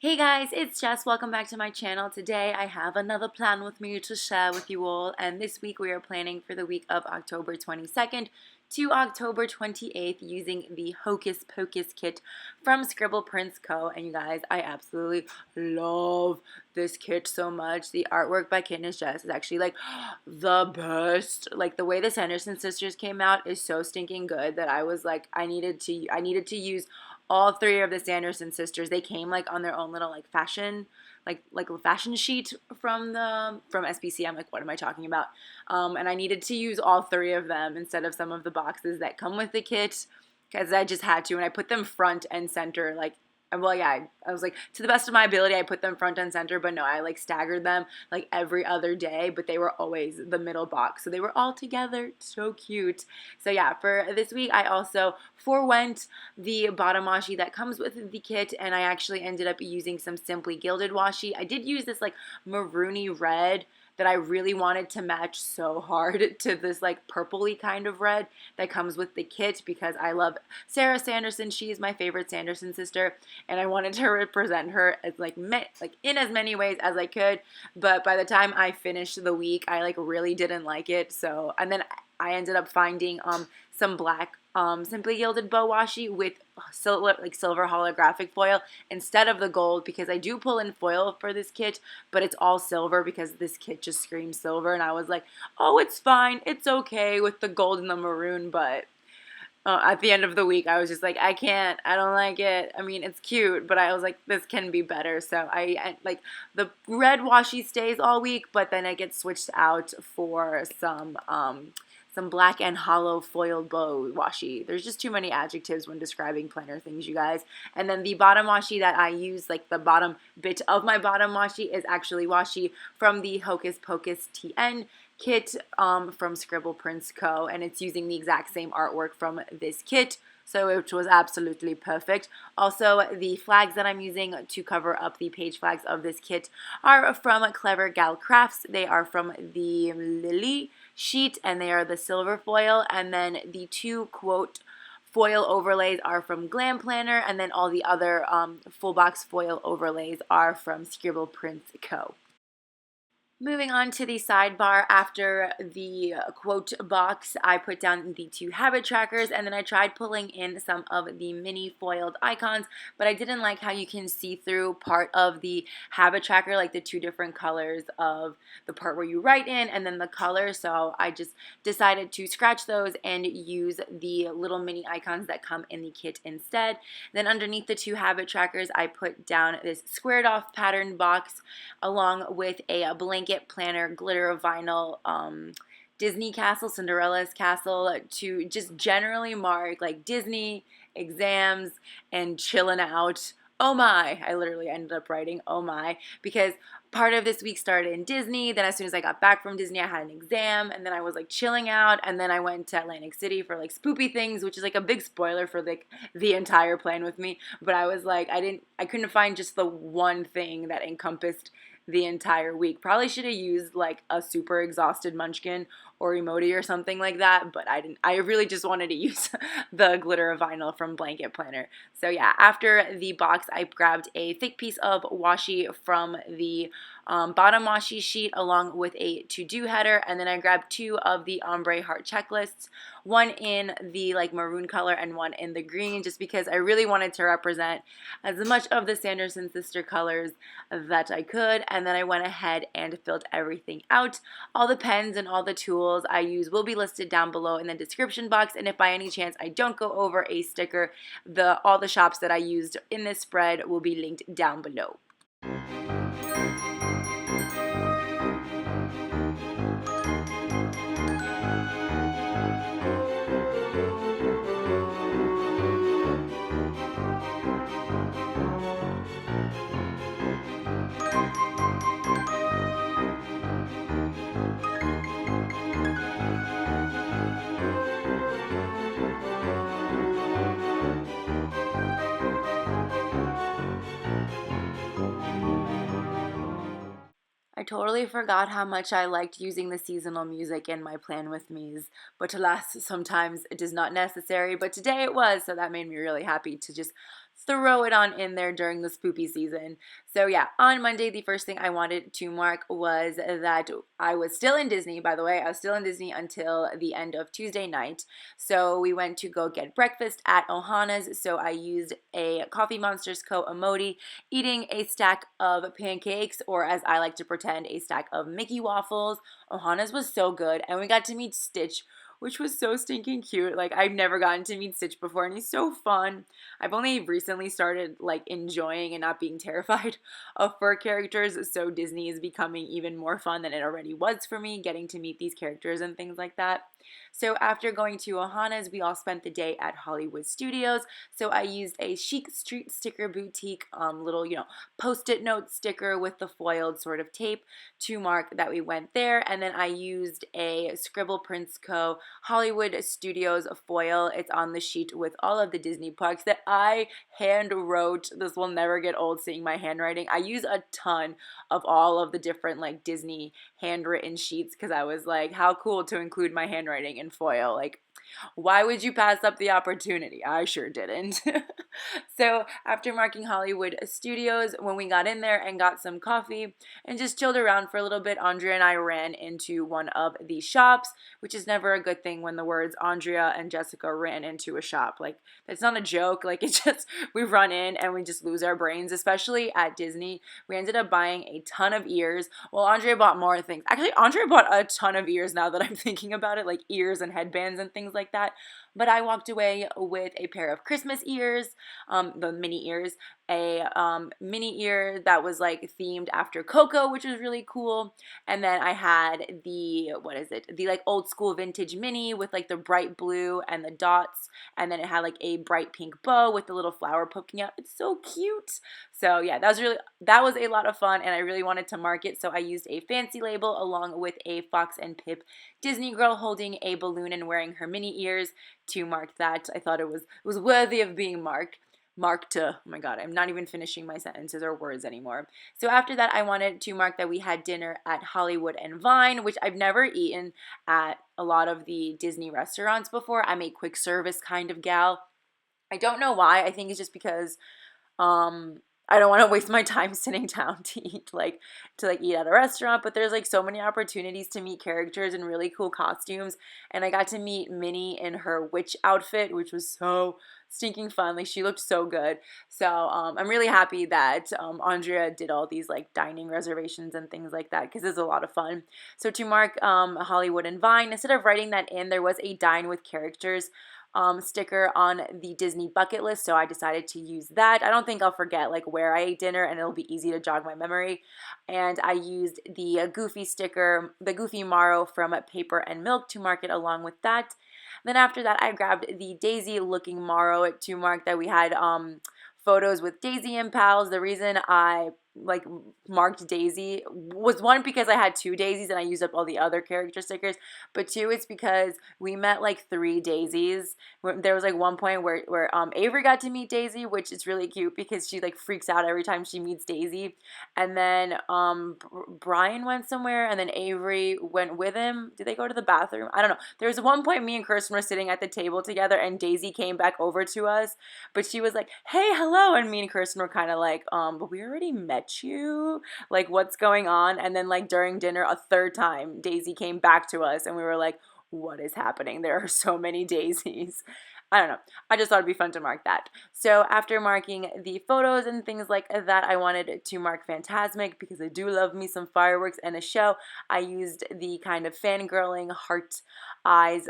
Hey guys, it's Jess. Welcome back to my channel. Today I have another plan with me to share with you all, and this week we are planning for the week of October 22nd to October 28th using the Hocus Pocus kit from ScribblePrintsCo. And you guys, I absolutely love this kit so much. The artwork by Kit and Jess is actually like the best. Like the way the Sanderson sisters came out is so stinking good that I was like I needed to use all three of the Sanderson sisters. They came like on their own little like fashion fashion sheet from SPC. I'm like, what am I talking about? And I needed to use all three of them instead of some of the boxes that come with the kit because I just had to, and I put them front and center like. Well, yeah, I was like, to the best of my ability, I put them front and center, but no, I like staggered them like every other day, but they were always the middle box. So they were all together. So cute. So yeah, for this week, I also forewent the bottom washi that comes with the kit, and I actually ended up using some Simply Gilded washi. I did use this like maroony red that I really wanted to match so hard to this like purpley kind of red that comes with the kit because I love Sarah Sanderson. She is my favorite Sanderson sister, and I wanted to represent her as like in as many ways as I could. But by the time I finished the week, I like really didn't like it. So, and then I ended up finding some black Simply Gilded bow washi with silver holographic foil instead of the gold, because I do pull in foil for this kit, but it's all silver because this kit just screams silver. And I was like, oh, it's fine, it's okay with the gold and the maroon, but at the end of the week, I was just like, I don't like it. I mean, it's cute, but I was like, this can be better. So I like the red washi stays all week, but then it gets switched out for some black and hollow foiled bow washi. There's just too many adjectives when describing planner things, you guys. And then the bottom washi that I use, like the bottom bit of my bottom washi, is actually washi from the Hocus Pocus TN kit from ScribblePrintsCo, and it's using the exact same artwork from this kit, so it was absolutely perfect. Also, the flags that I'm using to cover up the page flags of this kit are from Clever Gal Crafts. They are from the Lily sheet, and they are the silver foil, and then the two quote foil overlays are from Glam Planner, and then all the other full box foil overlays are from ScribblePrintsCo. Moving on to the sidebar, after the quote box, I put down the two habit trackers, and then I tried pulling in some of the mini foiled icons, but I didn't like how you can see through part of the habit tracker, like the two different colors of the part where you write in and then the color, so I just decided to scratch those and use the little mini icons that come in the kit instead. Then underneath the two habit trackers, I put down this squared off pattern box along with a blanket planner glitter vinyl Disney castle, Cinderella's castle, to just generally mark like Disney, exams, and chilling out. Oh my, I literally ended up writing oh my, because part of this week started in Disney, then as soon as I got back from Disney I had an exam, and then I was like chilling out, and then I went to Atlantic City for like spoopy things, which is like a big spoiler for like the entire plan with me, but I was like I couldn't find just the one thing that encompassed the entire week. Probably should have used like a super exhausted munchkin or emoji or something like that, but I didn't. I really just wanted to use the glitter vinyl from Blanket Planner. So yeah, after the box, I grabbed a thick piece of washi from the bottom washi sheet along with a to-do header, and then I grabbed two of the ombre heart checklists, one in the like maroon color and one in the green, just because I really wanted to represent as much of the Sanderson sister colors that I could. And then I went ahead and filled everything out. All the pens and all the tools I use will be listed down below in the description box, and if by any chance I don't go over a sticker, all the shops that I used in this spread will be linked down below. I totally forgot how much I liked using the seasonal music in my plan with me's, but alas, sometimes it is not necessary, but today it was, so that made me really happy to just throw it on in there during the spoopy season. So yeah, on Monday, the first thing I wanted to mark was that I was still in Disney, by the way. I was still in Disney until the end of Tuesday night. So we went to go get breakfast at Ohana's. So I used a Coffee Monsters Co. emoji, eating a stack of pancakes, or as I like to pretend, a stack of Mickey waffles. Ohana's was so good, and we got to meet Stitch, which was so stinking cute. Like, I've never gotten to meet Stitch before, and he's so fun. I've only recently started, like, enjoying and not being terrified of fur characters, so Disney is becoming even more fun than it already was for me, getting to meet these characters and things like that. So after going to Ohana's, we all spent the day at Hollywood Studios. So I used a chic street sticker boutique little, post-it note sticker with the foiled sort of tape to mark that we went there. And then I used a ScribblePrintsCo Hollywood Studios foil. It's on the sheet with all of the Disney parks that I hand wrote. This will never get old, seeing my handwriting. I use a ton of all of the different like Disney handwritten sheets because I was like, how cool to include my handwriting in foil. Like, why would you pass up the opportunity? I sure didn't. So after marking Hollywood Studios, when we got in there and got some coffee and just chilled around for a little bit, Andrea and I ran into one of the shops, which is never a good thing when the words Andrea and Jessica ran into a shop. Like, that's not a joke. Like, it's just, we run in and we just lose our brains, especially at Disney. We ended up buying a ton of ears. Well, Andrea bought more things. Actually, Andrea bought a ton of ears now that I'm thinking about it, like ears and headbands and things like that. But I walked away with a pair of Christmas ears, the mini ears, a mini ear that was like themed after Coco, which was really cool. And then I had the, the like old school vintage mini with like the bright blue and the dots. And then it had like a bright pink bow with the little flower poking out. It's so cute. So yeah, that was a lot of fun, and I really wanted to mark it. So I used a fancy label along with a Fox and Pip Disney girl holding a balloon and wearing her mini ears to mark that. I thought it was worthy of being marked. Oh my god, I'm not even finishing my sentences or words anymore. So after that, I wanted to mark that we had dinner at Hollywood and Vine, which I've never eaten at a lot of the Disney restaurants before. I'm a quick service kind of gal. I don't know why. I think it's just because I don't want to waste my time sitting down to eat eat at a restaurant, but there's like so many opportunities to meet characters in really cool costumes, and I got to meet Minnie in her witch outfit, which was so stinking fun. Like, she looked so good. So I'm really happy that Andrea did all these like dining reservations and things like that, because it's a lot of fun. So to mark Hollywood and Vine, instead of writing that in, there was a dine with characters sticker on the Disney bucket list, so I decided to use that. I don't think I'll forget like where I ate dinner, and it'll be easy to jog my memory. And I used the Goofy sticker, the Goofy Morrow from Paper and Milk, to mark it along with that. Then after that, I grabbed the Daisy looking Morrow to mark that we had photos with Daisy and pals. The reason I like marked Daisy was, one, because I had two Daisies and I used up all the other character stickers, but two, it's because we met like three Daisies. There was like one point where Avery got to meet Daisy, which is really cute because she like freaks out every time she meets Daisy. And then Brian went somewhere, and then Avery went with him. Did they go to the bathroom? I don't know. There was one point me and Kirsten were sitting at the table together, and Daisy came back over to us, but she was like, "Hey, hello," and me and Kirsten were kind of like, but we already met you, like, what's going on? And then like during dinner, a third time Daisy came back to us, and we were like, what is happening? There are so many Daisies. I don't know. I just thought it'd be fun to mark that. So after marking the photos and things like that, I wanted to mark Fantasmic because I do love me some fireworks and a show. I used the kind of fangirling heart eyes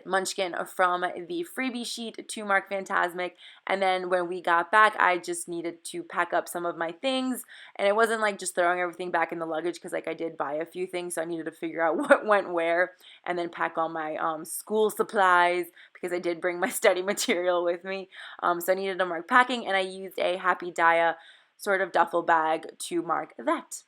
Munchkin from the freebie sheet to mark Fantasmic. And then when we got back, I just needed to pack up some of my things, and it wasn't like just throwing everything back in the luggage, because like I did buy a few things, so I needed to figure out what went where, and then pack all my school supplies, because I did bring my study material with me. So I needed to mark packing, and I used a Happy Dia sort of duffel bag to mark that.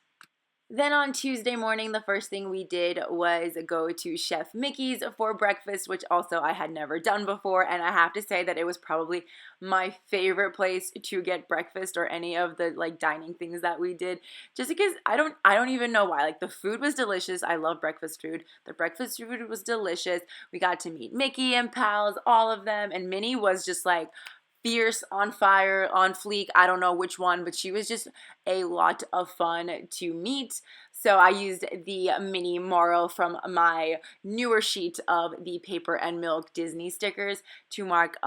Then on Tuesday morning, the first thing we did was go to Chef Mickey's for breakfast, which also I had never done before, and I have to say that it was probably my favorite place to get breakfast, or any of the like dining things that we did, just because I don't even know why. Like, the food was delicious. I love breakfast food. The breakfast food was delicious. We got to meet Mickey and pals, all of them, and Minnie was just like fierce, on fire, on fleek. I don't know which one, but she was just a lot of fun to meet. So I used the mini moral from my newer sheet of the Paper and Milk Disney stickers to mark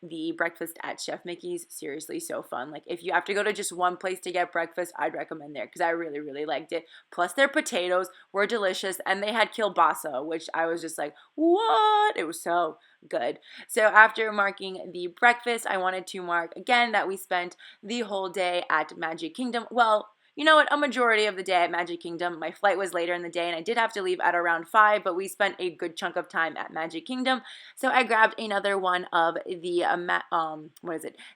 the breakfast at Chef Mickey's. Seriously, so fun. Like, if you have to go to just one place to get breakfast, I'd recommend there because I really, really liked it. Plus, their potatoes were delicious, and they had kielbasa, which I was just like, what? It was so good. So after marking the breakfast, I wanted to mark again that we spent the whole day at Magic Kingdom. Well, you know what, a majority of the day at Magic Kingdom. My flight was later in the day and I did have to leave at around 5, but we spent a good chunk of time at Magic Kingdom. So I grabbed another one of the,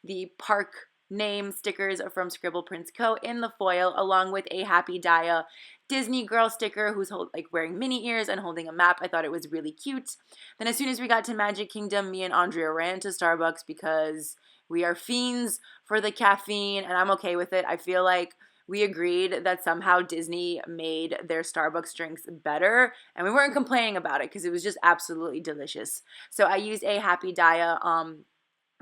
the park name stickers from ScribblePrintsCo in the foil, along with a Happy Dia Disney girl sticker who's wearing mini ears and holding a map. I thought it was really cute. Then as soon as we got to Magic Kingdom, me and Andrea ran to Starbucks because we are fiends for the caffeine, and I'm okay with it. I feel like we agreed that somehow Disney made their Starbucks drinks better, and we weren't complaining about it because it was just absolutely delicious. So I used a Happy Dia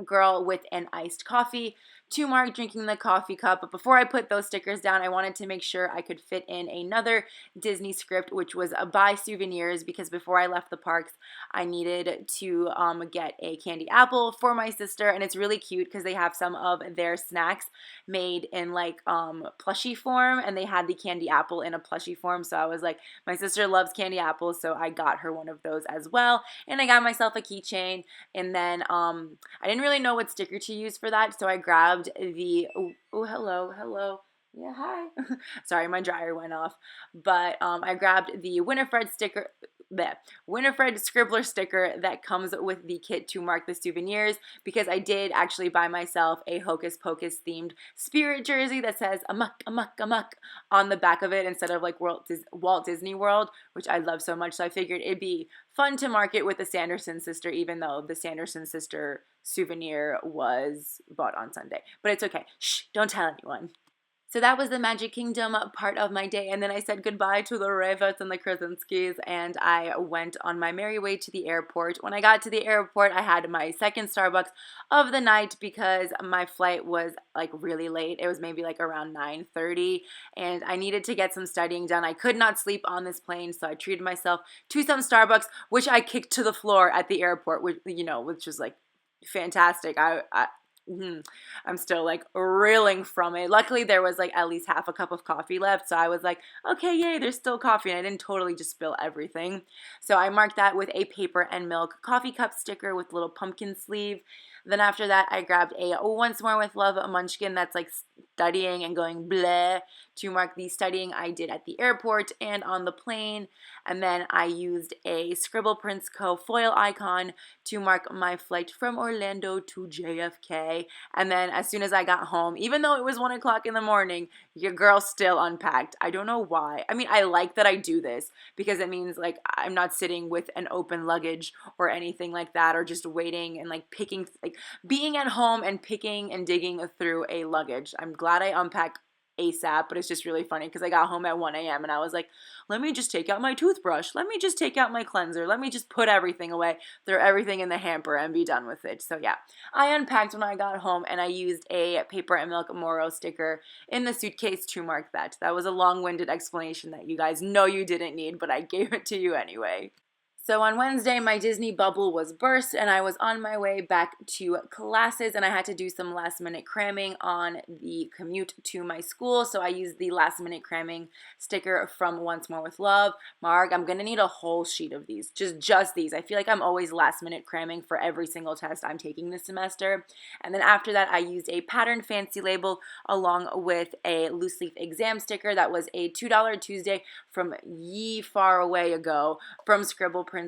girl with an iced coffee to mark drinking the coffee cup. But before I put those stickers down, I wanted to make sure I could fit in another Disney script, which was buy souvenirs, because before I left the parks, I needed to get a candy apple for my sister. And it's really cute because they have some of their snacks made in plushie form, and they had the candy apple in a plushie form. So I was like, my sister loves candy apples, so I got her one of those as well. And I got myself a keychain, and then I didn't really know what sticker to use for that, so I grabbed the, hello, yeah, hi. Sorry, my dryer went off, but I grabbed the Winifred Scribbler sticker that comes with the kit to mark the souvenirs, because I did actually buy myself a Hocus Pocus themed spirit jersey that says "Amuck, Amuck, Amuck" on the back of it instead of like Walt Disney World, which I love so much. So I figured it'd be fun to mark it with the Sanderson sister, even though the Sanderson sister souvenir was bought on Sunday. But it's okay. Shh, don't tell anyone. So that was the Magic Kingdom part of my day, and then I said goodbye to the Revets and the Krasinskis, and I went on my merry way to the airport. When I got to the airport, I had my second Starbucks of the night because my flight was really late. It was maybe around 9:30, and I needed to get some studying done. I could not sleep on this plane, so I treated myself to some Starbucks, which I kicked to the floor at the airport, which was fantastic. I'm still reeling from it. Luckily, there was at least half a cup of coffee left, so I was like, okay, yay, there's still coffee, and I didn't totally just spill everything. So I marked that with a Paper and Milk coffee cup sticker with little pumpkin sleeve. Then after that, I grabbed a Once More with Love munchkin that's studying and going bleh to mark the studying I did at the airport and on the plane. And then I used a ScribblePrintsCo foil icon to mark my flight from Orlando to JFK. And then as soon as I got home, even though it was 1 o'clock in the morning, your girl still unpacked. I don't know why. I mean, I like that I do this because it means I'm not sitting with an open luggage or anything like that, or just waiting and picking, being at home and picking and digging through a luggage. I'm glad I unpacked ASAP, but it's just really funny because I got home at 1 a.m. and I was like, let me just take out my toothbrush. Let me just take out my cleanser. Let me just put everything away, throw everything in the hamper, and be done with it. So yeah, I unpacked when I got home, and I used a Paper and Milk Moro sticker in the suitcase to mark that. That was a long-winded explanation that you guys know you didn't need, but I gave it to you anyway. So on Wednesday, my Disney bubble was burst, and I was on my way back to classes, and I had to do some last-minute cramming on the commute to my school. So I used the last-minute cramming sticker from Once More with Love. Marg, I'm going to need a whole sheet of these, just these. I feel like I'm always last-minute cramming for every single test I'm taking this semester. And then after that, I used a pattern fancy label along with a loose leaf exam sticker that was a $2 Tuesday from ye far away ago from ScribblePrintsCo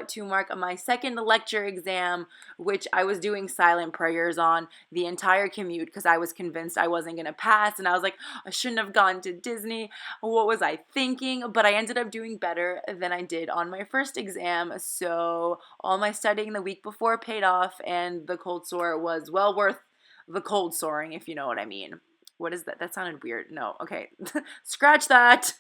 to mark my second lecture exam, which I was doing silent prayers on the entire commute because I was convinced I wasn't going to pass, and I was like, I shouldn't have gone to Disney. What was I thinking? But I ended up doing better than I did on my first exam, so all my studying the week before paid off, and the cold sore was well worth the cold soring, if you know what I mean. What is that? That sounded weird. No, okay. Scratch that.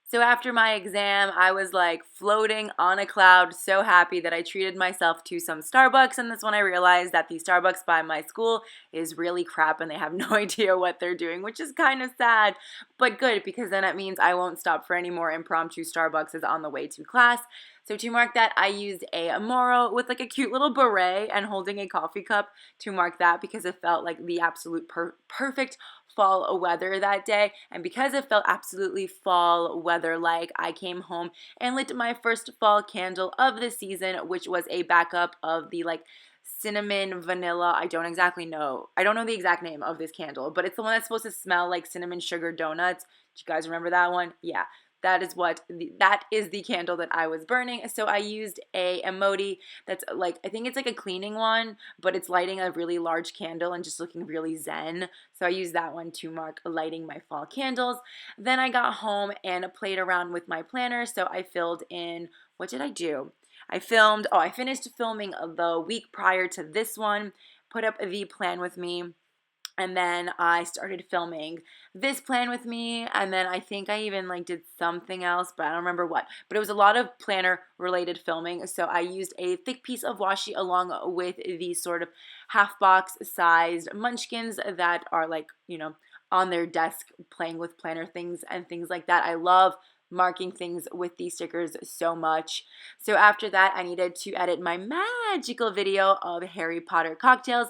So after my exam, I was like floating on a cloud, so happy that I treated myself to some Starbucks, and that's when I realized that the Starbucks by my school is really crap and they have no idea what they're doing, which is kind of sad, but good because then it means I won't stop for any more impromptu Starbucks on the way to class. So to mark that, I used a Moro with like a cute little beret and holding a coffee cup to mark that because it felt like the absolute perfect fall weather that day. And because it felt absolutely fall weather like, I came home and lit my first fall candle of the season, which was a backup of the like cinnamon vanilla. I don't know the exact name of this candle, but it's the one that's supposed to smell like cinnamon sugar donuts. Do you guys remember that one? Yeah. That is the candle that I was burning. So I used a emoji that's like, I think it's like a cleaning one, but it's lighting a really large candle and just looking really zen. So I used that one to mark lighting my fall candles. Then I got home and played around with my planner. So I filled in, what did I do? I finished filming the week prior to this one, put up the plan with me. And then I started filming this plan with me, and then I think I even like did something else, but I don't remember what. But it was a lot of planner related filming, so I used a thick piece of washi along with these sort of half box sized munchkins that are like, on their desk playing with planner things and things like that. I love marking things with these stickers so much. So after that, I needed to edit my magical video of Harry Potter cocktails,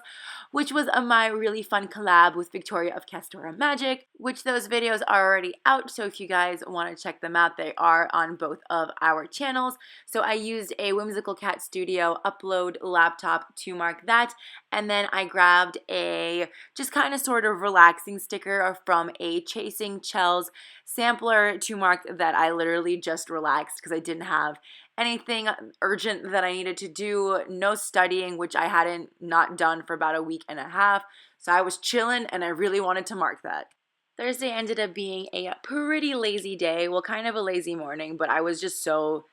which was my really fun collab with Victoria of Castora Magic, which those videos are already out. So if you guys want to check them out, they are on both of our channels. So I used a Whimsical Cat Studio upload laptop to mark that. And then I grabbed a just kind of sort of relaxing sticker from a Chasing Chels sampler to mark that I literally just relaxed because I didn't have anything urgent that I needed to do, no studying, which I hadn't not done for about a week and a half. So I was chilling and I really wanted to mark that. Thursday ended up being a pretty lazy day, well, kind of a lazy morning, but I was just so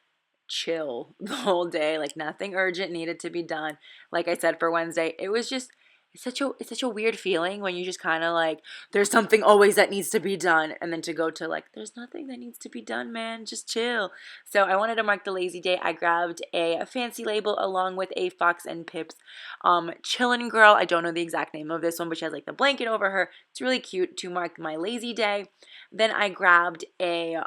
chill the whole day, like nothing urgent needed to be done. Like I said, for Wednesday, it was just it's such a weird feeling when you just kind of like there's something always that needs to be done, and then to go to like there's nothing that needs to be done, man, just chill. So I wanted to mark the lazy day. I grabbed a fancy label along with a Fox and Pips Chillin' Girl. I don't know the exact name of this one, but she has like the blanket over her. It's really cute to mark my lazy day. Then I grabbed a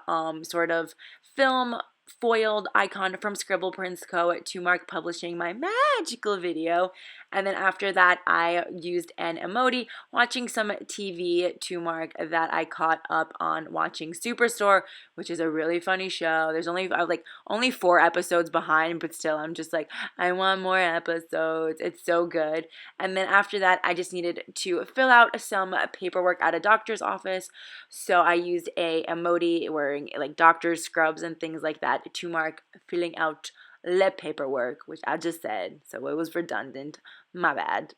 sort of film foiled icon from ScribblePrintsCo to mark publishing my magical video. And then after that, I used an emoji watching some TV to mark that I caught up on watching Superstore, which is a really funny show. There's only 4 episodes behind, but still I'm just like, I want more episodes. It's so good. And then after that, I just needed to fill out some paperwork at a doctor's office. So I used a emoji wearing like doctor's scrubs and things like that to mark filling out the paperwork, which I just said, so it was redundant. My bad.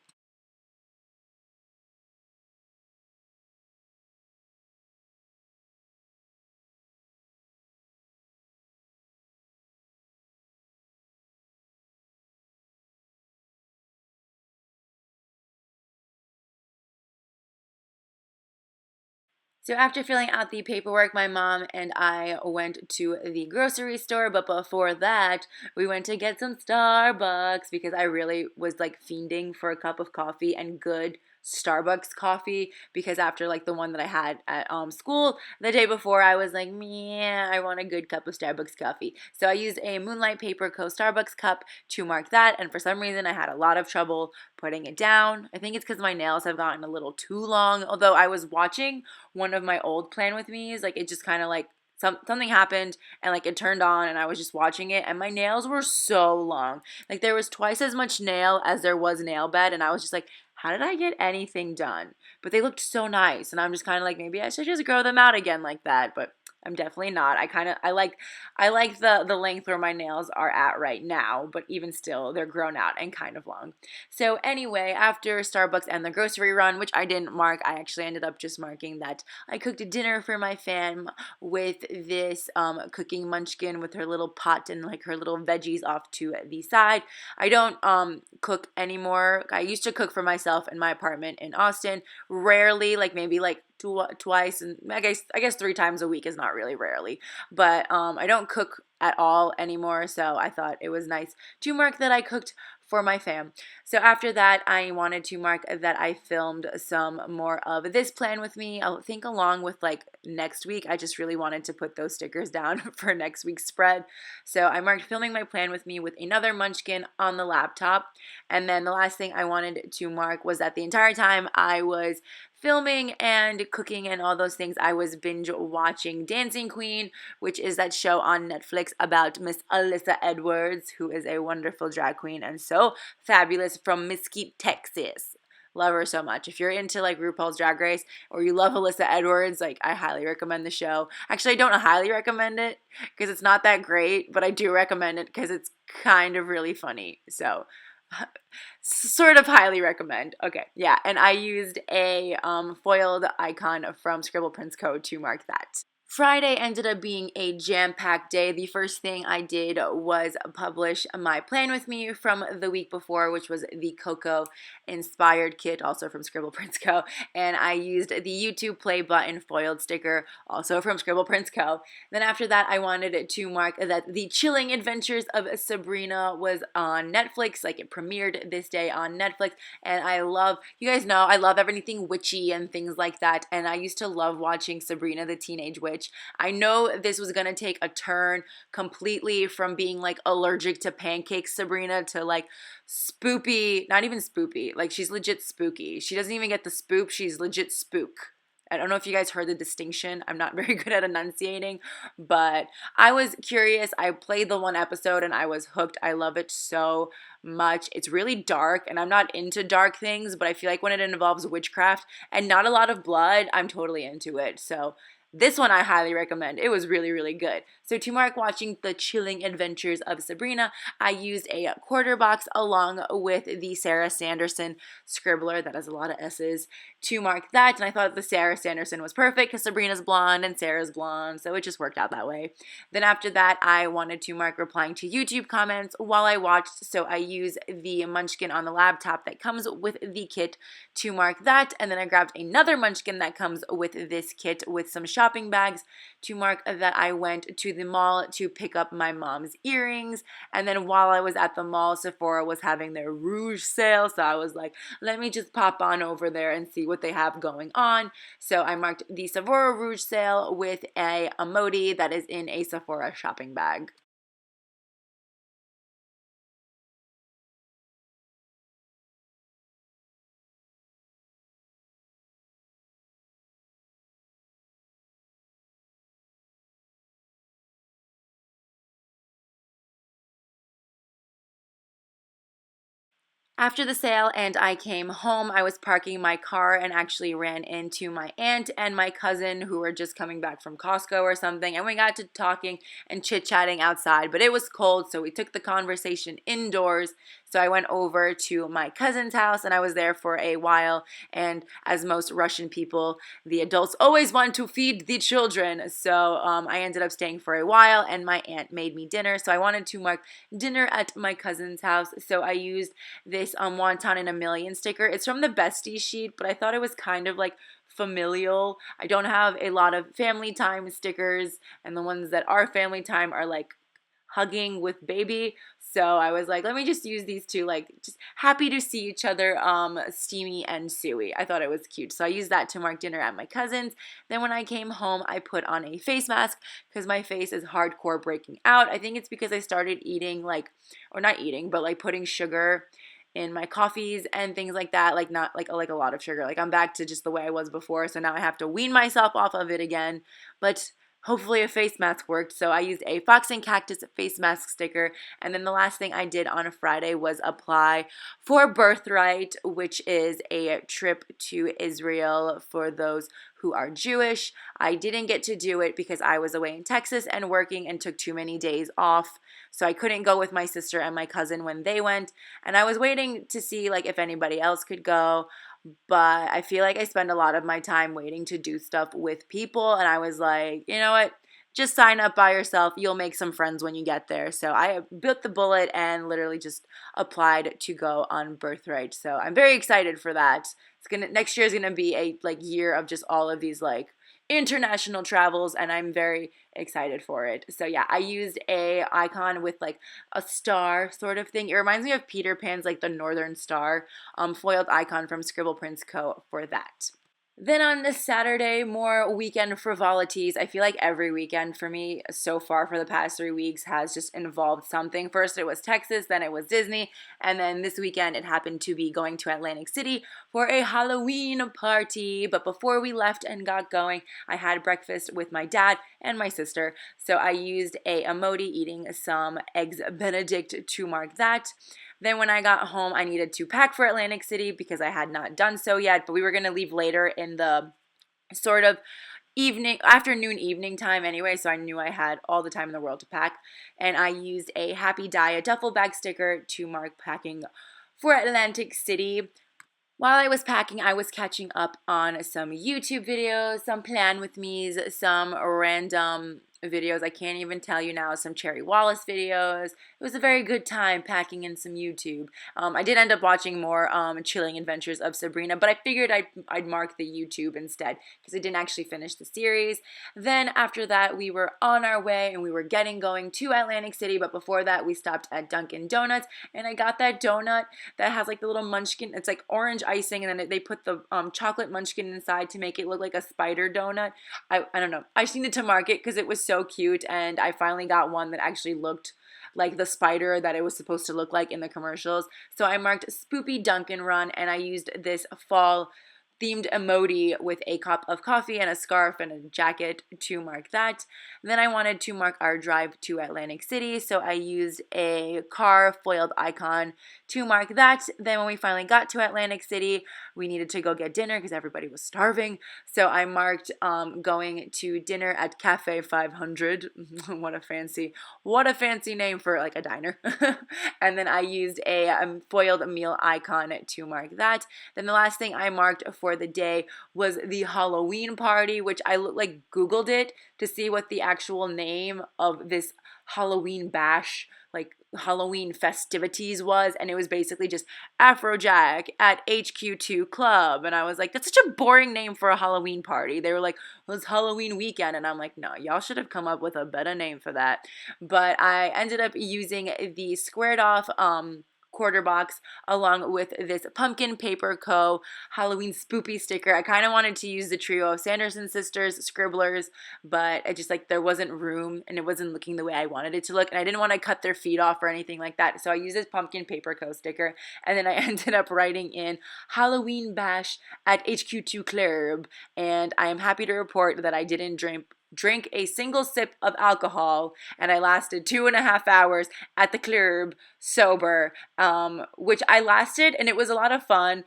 So after filling out the paperwork, my mom and I went to the grocery store, but before that, we went to get some Starbucks because I really was like fiending for a cup of coffee and good Starbucks coffee because after like the one that I had at school the day before, I was like, man, I want a good cup of Starbucks coffee. So I used a Moonlight Paper Co. Starbucks cup to mark that, and for some reason I had a lot of trouble putting it down. I think it's because my nails have gotten a little too long, although I was watching one of my old plan with me's, like it just kind of like something happened and like it turned on and I was just watching it and my nails were so long. Like there was twice as much nail as there was nail bed, and I was just like, how did I get anything done? But they looked so nice, and I'm just kind of like, maybe I should just grow them out again like that, but I'm definitely not. I like the length where my nails are at right now, but even still, they're grown out and kind of long. So anyway, after Starbucks and the grocery run, which I didn't mark, I actually ended up just marking that I cooked a dinner for my fam with this cooking munchkin with her little pot and like her little veggies off to the side. I don't cook anymore. I used to cook for myself in my apartment in Austin. Rarely, like maybe like twice, and I guess 3 times a week is not really rarely, but I don't cook at all anymore, so I thought it was nice to mark that I cooked for my fam. So after that, I wanted to mark that I filmed some more of this plan with me. I think along with like next week, I just really wanted to put those stickers down for next week's spread. So I marked filming my plan with me with another munchkin on the laptop. And then the last thing I wanted to mark was that the entire time I was filming and cooking and all those things, I was binge watching Dancing Queen, which is that show on Netflix about Miss Alyssa Edwards, who is a wonderful drag queen and so fabulous from Mesquite, Texas. Love her so much. If you're into like RuPaul's Drag Race or you love Alyssa Edwards, like I highly recommend the show. Actually, I don't highly recommend it because it's not that great, but I do recommend it because it's kind of really funny. So sort of highly recommend. Okay, yeah, and I used a foiled icon from ScribblePrintsCo to mark that. Friday ended up being a jam-packed day. The first thing I did was publish my plan with me from the week before, which was the Coco inspired kit, also from ScribblePrintsCo, and I used the YouTube play button foiled sticker, also from ScribblePrintsCo. Then after that, I wanted to mark that the Chilling Adventures of Sabrina was on Netflix, like it premiered this day on Netflix, and you guys know, I love everything witchy and things like that, and I used to love watching Sabrina the Teenage Witch. I know this was gonna take a turn completely from being like allergic to pancakes Sabrina to like spoopy, not even spoopy, like she's legit spooky. She doesn't even get the spoop, she's legit spook. I don't know if you guys heard the distinction. I'm not very good at enunciating, but I was curious. I played the one episode and I was hooked. I love it so much. It's really dark and I'm not into dark things, but I feel like when it involves witchcraft and not a lot of blood, I'm totally into it. So this one I highly recommend. It was really, really good. So to mark watching the Chilling Adventures of Sabrina, I used a quarter box along with the Sarah Sanderson scribbler, that has a lot of S's, to mark that. And I thought the Sarah Sanderson was perfect because Sabrina's blonde and Sarah's blonde, so it just worked out that way. Then after that, I wanted to mark replying to YouTube comments while I watched, so I used the munchkin on the laptop that comes with the kit to mark that. And then I grabbed another munchkin that comes with this kit with some shopping bags to mark that I went to the mall to pick up my mom's earrings. And then while I was at the mall, Sephora was having their rouge sale, so I was like, let me just pop on over there and see what they have going on. So I marked the Sephora rouge sale with a emoji that is in a Sephora shopping bag. After the sale and I came home, I was parking my car and actually ran into my aunt and my cousin who were just coming back from Costco or something, and we got to talking and chit-chatting outside, but it was cold, so we took the conversation indoors. So I went over to my cousin's house and I was there for a while, and as most Russian people, the adults always want to feed the children, so I ended up staying for a while and my aunt made me dinner, so I wanted to mark dinner at my cousin's house, so I used this Wonton in a Million sticker. It's from the Bestie sheet, but I thought it was kind of like familial. I don't have a lot of family time stickers, and the ones that are family time are like hugging with baby. So I was like, let me just use these two, like just happy to see each other, Steamy and Suey. I thought it was cute. So I used that to mark dinner at my cousin's. Then when I came home, I put on a face mask because my face is hardcore breaking out. I think it's because I started eating like, or not eating, but like putting sugar in my coffees and things like that, like not like a lot of sugar. Like I'm back to just the way I was before, so now I have to wean myself off of it again. But hopefully a face mask worked, so I used a Fox and Cactus face mask sticker. And then the last thing I did on a Friday was apply for Birthright, which is a trip to Israel for those who are Jewish. I didn't get to do it because I was away in Texas and working and took too many days off, so I couldn't go with my sister and my cousin when they went, and I was waiting to see like if anybody else could go, but I feel like I spend a lot of my time waiting to do stuff with people, and I was like, you know what? just sign up by yourself. You'll make some friends when you get there. So I bit the bullet and literally just applied to go on Birthright. So I'm very excited for that. Next year is gonna be a year of just all of these international travels, and I'm very excited for it. So yeah, I used a icon with a star sort of thing. It reminds me of Peter Pan's the Northern Star foiled icon from ScribblePrintsCo for that. Then on this Saturday, more weekend frivolities. I feel like every weekend for me so far for the past 3 weeks has just involved something. First it was Texas, then it was Disney, and then this weekend it happened to be going to Atlantic City for a Halloween party. But before we left and got going, I had breakfast with my dad and my sister. So I used a emoji eating some Eggs Benedict to mark that. Then when I got home, I needed to pack for Atlantic City because I had not done so yet, but we were going to leave later in the sort of afternoon evening time anyway, so I knew I had all the time in the world to pack. And I used a Happy Diet duffel bag sticker to mark packing for Atlantic City. While I was packing, I was catching up on some YouTube videos, some plan with me's, some random videos. I can't even tell you now, some Cherry Wallace videos. It was a very good time packing in some YouTube. I did end up watching more Chilling Adventures of Sabrina, but I figured I'd mark the YouTube instead because I didn't actually finish the series. Then after that, we were on our way and we were going to Atlantic City, but before that, we stopped at Dunkin' Donuts, and I got that donut that has the little munchkin. It's orange icing, and then they put the chocolate munchkin inside to make it look like a spider donut. I don't know. I just needed to mark it because it was so cute, and I finally got one that actually looked like the spider that it was supposed to look like in the commercials. So I marked Spoopy Dunkin' Run, and I used this fall themed emoji with a cup of coffee and a scarf and a jacket to mark that. And then I wanted to mark our drive to Atlantic City, so I used a car foiled icon to mark that. Then when we finally got to Atlantic City, we needed to go get dinner because everybody was starving. So I marked going to dinner at Cafe 500. What a fancy name for a diner. And then I used a foiled meal icon to mark that. Then the last thing I marked for the day was the Halloween party, which I Googled it to see what the actual name of this Halloween bash, Halloween festivities was, and it was basically just Afrojack at HQ2 Club. And I was like, that's such a boring name for a Halloween party. They were like, well, it's Halloween weekend, and I'm like, no, y'all should have come up with a better name for that. But I ended up using the squared off quarter box along with this Pumpkin Paper Co. Halloween spoopy sticker. I kind of wanted to use the trio of Sanderson sisters, scribblers, but I just there wasn't room and it wasn't looking the way I wanted it to look, and I didn't want to cut their feet off or anything like that. So I used this Pumpkin Paper Co. sticker, and then I ended up writing in Halloween Bash at HQ2 Club, and I am happy to report that I didn't drink a single sip of alcohol, and I lasted 2.5 hours at the club sober, which I lasted, and it was a lot of fun.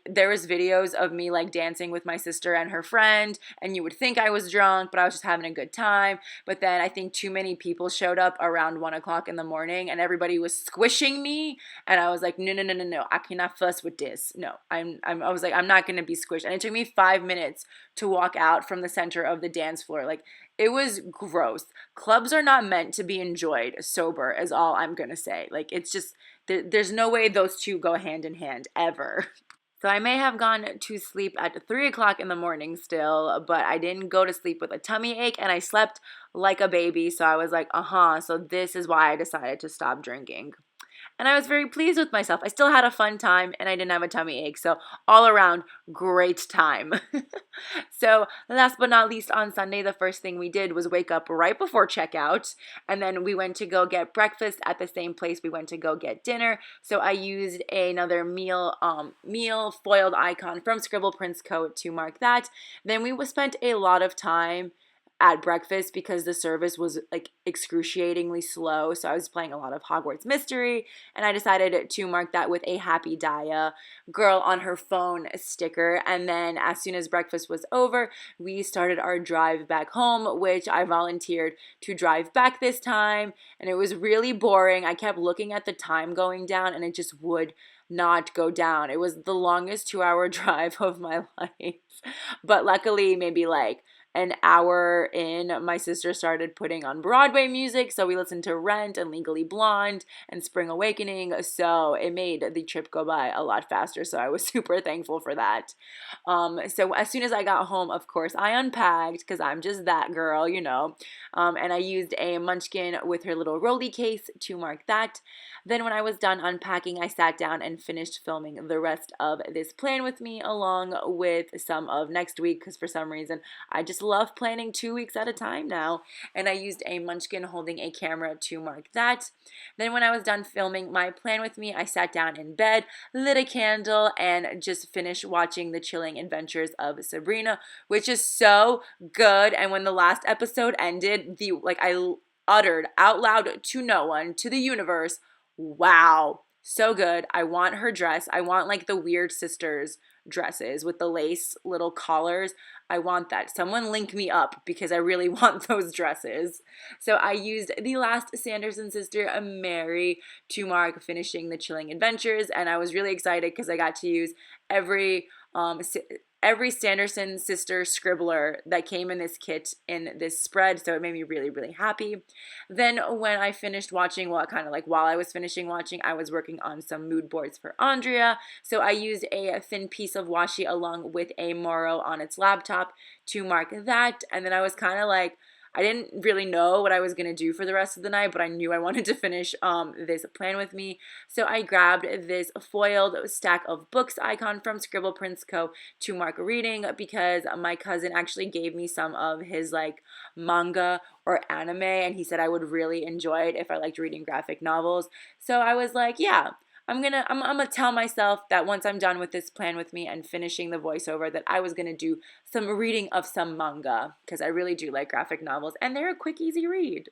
There was videos of me dancing with my sister and her friend, and you would think I was drunk, but I was just having a good time. But then I think too many people showed up around 1 o'clock in the morning, and everybody was squishing me, and I was like, no, I cannot fuss with this. No, I was like, I'm not gonna be squished. And it took me 5 minutes to walk out from the center of the dance floor. It was gross. Clubs are not meant to be enjoyed sober, is all I'm gonna say. It's just, there's no way those two go hand in hand, ever. So I may have gone to sleep at 3 o'clock in the morning still, but I didn't go to sleep with a tummy ache, and I slept like a baby, so I was like, so this is why I decided to stop drinking. And I was very pleased with myself. I still had a fun time, and I didn't have a tummy ache. So all around, great time. So last but not least, on Sunday, the first thing we did was wake up right before checkout. And then we went to go get breakfast at the same place we went to go get dinner. So I used another meal foiled icon from ScribblePrintsCo to mark that. Then we spent a lot of time at breakfast because the service was excruciatingly slow, so I was playing a lot of Hogwarts Mystery, and I decided to mark that with a Happy Dia girl on her phone sticker. And then as soon as breakfast was over, we started our drive back home, which I volunteered to drive back this time, and it was really boring. I kept looking at the time going down, and it just would not go down. It was the longest 2-hour drive of my life, but luckily maybe an hour in, my sister started putting on Broadway music, so we listened to Rent and Legally Blonde and Spring Awakening, so it made the trip go by a lot faster, so I was super thankful for that. So as soon as I got home, of course, I unpacked because I'm just that girl, you know, and I used a Munchkin with her little rolly case to mark that. Then when I was done unpacking, I sat down and finished filming the rest of this plan with me along with some of next week because for some reason I just love planning 2 weeks at a time now, and I used a Munchkin holding a camera to mark that. Then when I was done filming my plan with me, I sat down in bed, lit a candle, and just finished watching The Chilling Adventures of Sabrina, which is so good. And when the last episode ended, I uttered out loud to no one, to the universe, wow, so good. I want her dress. I want like the weird sisters dresses with the lace little collars. I want that. Someone link me up because I really want those dresses. So I used the last Sanderson sister, Mary, to mark finishing The Chilling Adventures, and I was really excited because I got to use every Sanderson sister scribbler that came in this kit in this spread, so it made me really, really happy. Then when I finished watching, well, kind of like while I was finishing watching, I was working on some mood boards for Andrea, so I used a thin piece of washi along with a Moro on its laptop to mark that, and then I was kind of like, I didn't really know what I was going to do for the rest of the night, but I knew I wanted to finish this plan with me. So I grabbed this foiled stack of books icon from ScribblePrintsCo to mark a reading because my cousin actually gave me some of his like manga or anime, and he said I would really enjoy it if I liked reading graphic novels. So I was like, yeah, I'm gonna tell myself that once I'm done with this plan with me and finishing the voiceover that I was gonna do some reading of some manga because I really do like graphic novels and they're a quick, easy read.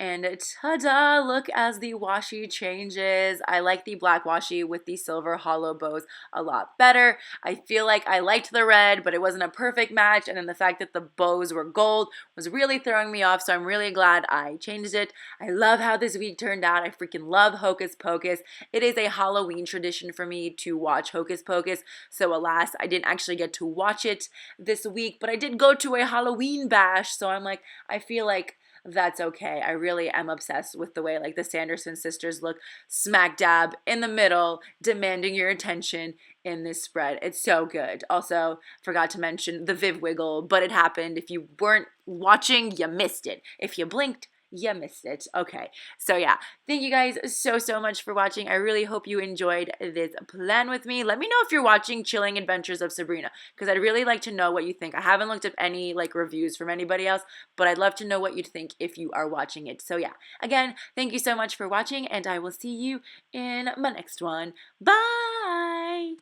And ta-da! Look as the washi changes. I like the black washi with the silver hollow bows a lot better. I feel like I liked the red, but it wasn't a perfect match. And then the fact that the bows were gold was really throwing me off. So I'm really glad I changed it. I love how this week turned out. I freaking love Hocus Pocus. It is a Halloween tradition for me to watch Hocus Pocus. So alas, I didn't actually get to watch it this week, but I did go to a Halloween bash. So I'm like, I feel like that's okay. I really am obsessed with the way like the Sanderson sisters look smack dab in the middle, demanding your attention in this spread. It's so good. Also, forgot to mention the Viv wiggle, but it happened. If you weren't watching, you missed it. If you blinked, you missed it. Okay, so yeah, thank you guys so much for watching. I really hope you enjoyed this plan with me. Let me know if you're watching Chilling Adventures of Sabrina because I'd really like to know what you think. I haven't looked up any like reviews from anybody else, but I'd love to know what you'd think if you are watching it. So yeah, again, thank you so much for watching and I will see you in my next one. Bye!